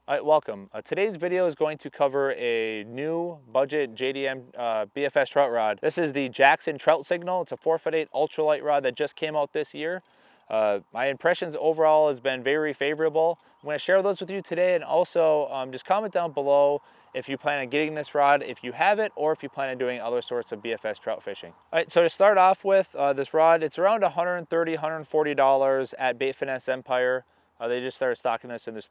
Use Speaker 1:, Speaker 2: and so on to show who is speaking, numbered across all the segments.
Speaker 1: All right, welcome. Today's video is going to cover a new budget JDM BFS Trout Rod. This is the Jackson Trout Signal. It's a 4'8" ultralight rod that just came out this year. My impressions overall has been very favorable. I'm going to share those with you today, and also just comment down below if you plan on getting this rod, if you have it, or if you plan on doing other sorts of BFS trout fishing. All right, so to start off with, this rod, it's around $130, $140 at Bait Finesse Empire. They just started stocking this, and there's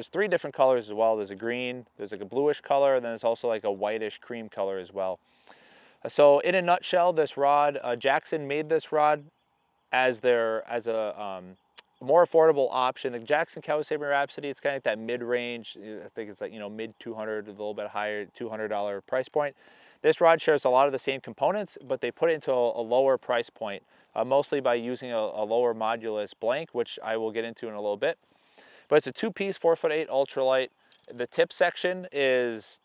Speaker 1: three different colors as well. There's a green, there's like a bluish color, and then there's also like a whitish cream color as well. So in a nutshell, this rod, Jackson made this rod as a more affordable option. The Jackson Kawasemi Rhapsody, it's kind of like that mid-range. I think it's like, you know, mid 200, a little bit higher, $200 price point. This rod shares a lot of the same components, but they put it into a lower price point, mostly by using a lower modulus blank, which I will get into in a little bit. But it's a two-piece 4'8" ultralight. The tip section is,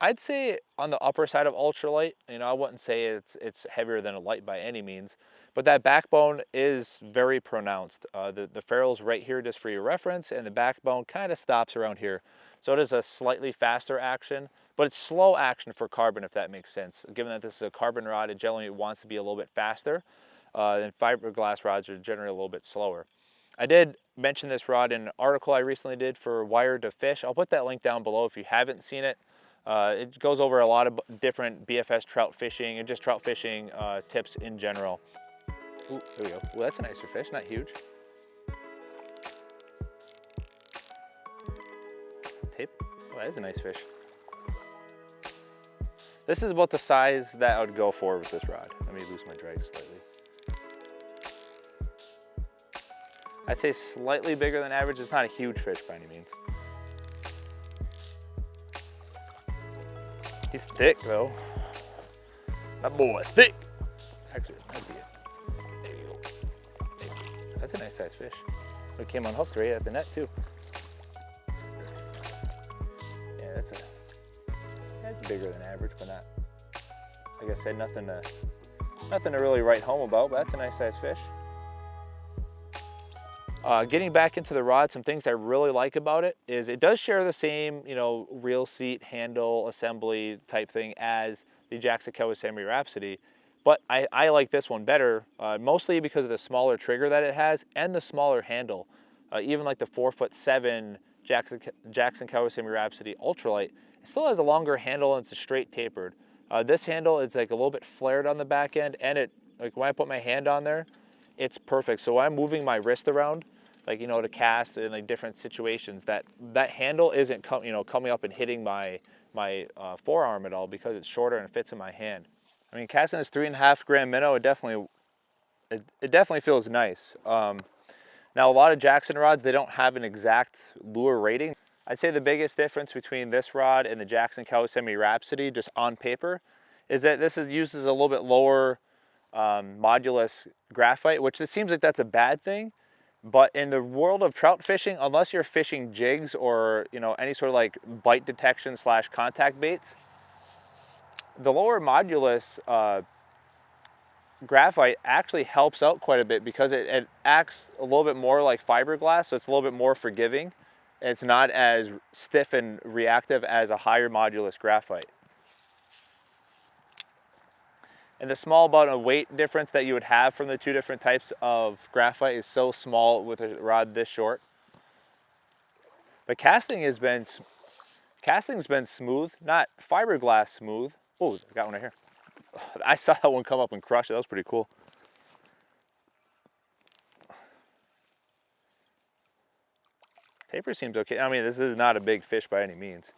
Speaker 1: I'd say, on the upper side of ultralight. You know, I wouldn't say it's heavier than a light by any means, but that backbone is very pronounced. The ferrule's right here just for your reference, and the backbone kind of stops around here. So it is a slightly faster action, but it's slow action for carbon, if that makes sense. Given that this is a carbon rod, it generally wants to be a little bit faster, and fiberglass rods are generally a little bit slower. I did mention this rod in an article I recently did for Wired to Fish. I'll put that link down below if you haven't seen it. It goes over a lot of different BFS trout fishing and just trout fishing tips in general. Ooh, there we go. Well, that's a nicer fish, not huge. Tape. Oh, that is a nice fish. This is about the size that I would go for with this rod. Let me lose my drag slightly. I'd say slightly bigger than average. It's not a huge fish by any means. He's thick though. That boy is thick. Actually, that'd be it. There you go. There you go. That's a nice sized fish. It came unhooked right at the net too. Yeah, that's bigger than average, but not, like I said, nothing to really write home about, but that's a nice sized fish. Getting back into the rod, some things I really like about it is it does share the same, you know, reel seat, handle, assembly type thing as the Jackson Kawasemi Rhapsody, but I like this one better, mostly because of the smaller trigger that it has and the smaller handle. Even like the 4'7" Jackson Kawasemi Rhapsody ultralight, it still has a longer handle and it's a straight tapered. This handle is like a little bit flared on the back end, and it, like when I put my hand on there, it's perfect. So when I'm moving my wrist around, like, you know, to cast in like different situations, that handle isn't coming up and hitting my forearm at all, because it's shorter and it fits in my hand. I mean, casting this 3.5 gram minnow, it definitely feels nice. Now, a lot of Jackson rods, they don't have an exact lure rating. I'd say the biggest difference between this rod and the Jackson Kawasemi Rhapsody, just on paper, is that this uses a little bit lower modulus graphite, which it seems like that's a bad thing. But in the world of trout fishing, unless you're fishing jigs or, you know, any sort of like bite detection / contact baits, the lower modulus graphite actually helps out quite a bit, because it acts a little bit more like fiberglass, so it's a little bit more forgiving. It's not as stiff and reactive as a higher modulus graphite. And the small amount of weight difference that you would have from the two different types of graphite is so small with a rod this short. But casting's been smooth, not fiberglass smooth. Oh, I got one right here. I saw that one come up and crush it. That was pretty cool. Taper seems okay. I mean, this is not a big fish by any means.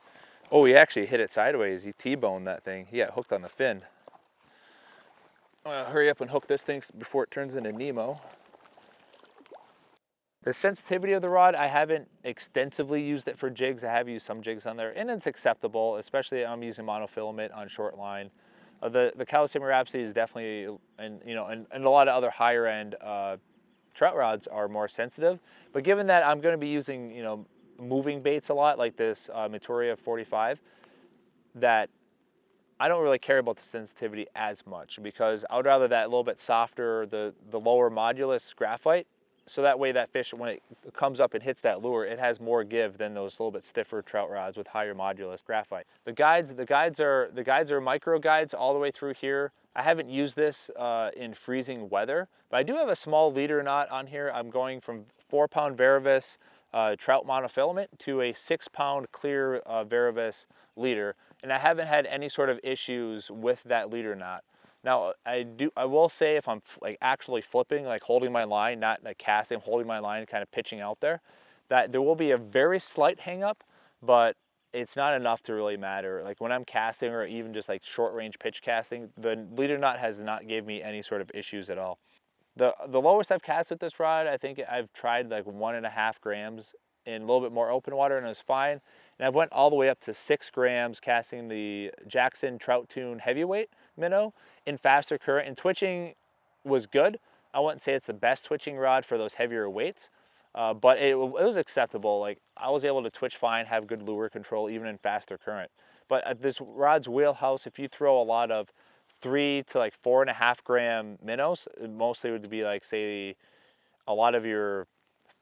Speaker 1: Oh, he actually hit it sideways. He T-boned that thing. He got hooked on the fin. Hurry up and hook this thing before it turns into Nemo. The sensitivity of the rod, I haven't extensively used it for jigs. I have used some jigs on there, and it's acceptable, especially I'm using monofilament on short line. The Kawasemi Rhapsody is definitely, and a lot of other higher end trout rods are more sensitive. But given that I'm going to be using, you know, moving baits a lot, like this Meteora 45, that I don't really care about the sensitivity as much, because I would rather that little bit softer, the lower modulus graphite so that way that fish, when it comes up and hits that lure, it has more give than those little bit stiffer trout rods with higher modulus graphite. The guides are micro guides all the way through here. I haven't used this in freezing weather, but I do have a small leader knot on here. I'm going from 4-pound VARIVAS trout monofilament to a 6-pound clear VARIVAS leader, and I haven't had any sort of issues with that leader knot. Now, I will say, if I'm like actually flipping, like holding my line, not like casting, holding my line, kind of pitching out there, that there will be a very slight hang up, but it's not enough to really matter. Like when I'm casting, or even just like short range pitch casting, the leader knot has not gave me any sort of issues at all. The lowest I've cast with this rod, I think I've tried like 1.5 grams in a little bit more open water, and it was fine. And I've went all the way up to 6 grams casting the Jackson Trout Tune heavyweight minnow in faster current, and twitching was good. I wouldn't say it's the best twitching rod for those heavier weights, but it was acceptable. Like I was able to twitch fine, have good lure control even in faster current. But at this rod's wheelhouse, if you throw a lot of 3 to like 4.5 gram minnows, it mostly would be like, say, a lot of your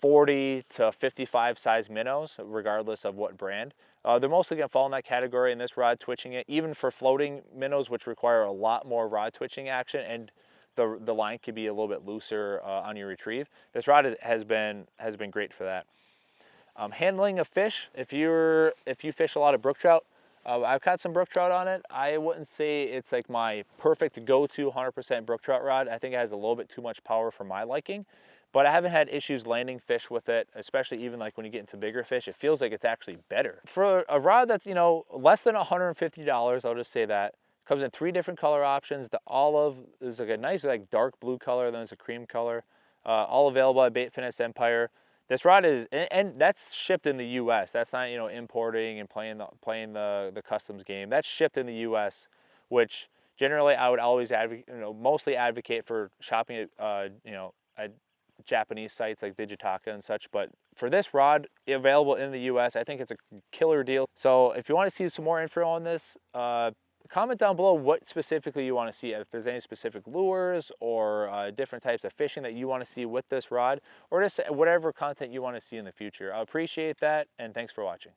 Speaker 1: 40 to 55 size minnows, regardless of what brand. They're mostly going to fall in that category, and this rod twitching it, even for floating minnows, which require a lot more rod twitching action, and the line can be a little bit looser on your retrieve. This rod has been great for that. Handling of fish, if you fish a lot of brook trout, I've caught some brook trout on it. I wouldn't say it's like my perfect go-to 100% brook trout rod. I think it has a little bit too much power for my liking. But I haven't had issues landing fish with it, especially even like when you get into bigger fish. It feels like it's actually better. For a rod that's, you know, less than $150, I'll just say that. Comes in 3 different color options. The olive is like a nice like dark blue color, then there's a cream color. All available at Bait Fitness Empire. This rod is, and that's shipped in the U.S. That's not, you know, importing and playing the customs game. That's shipped in the U.S., which generally I would always mostly advocate for shopping at, you know, at Japanese sites like Digitaka and such. But for this rod, available in the US, I think it's a killer deal. So if you want to see some more info on this, comment down below what specifically you want to see. If there's any specific lures or different types of fishing that you want to see with this rod, or just whatever content you want to see in the future. I appreciate that, and thanks for watching.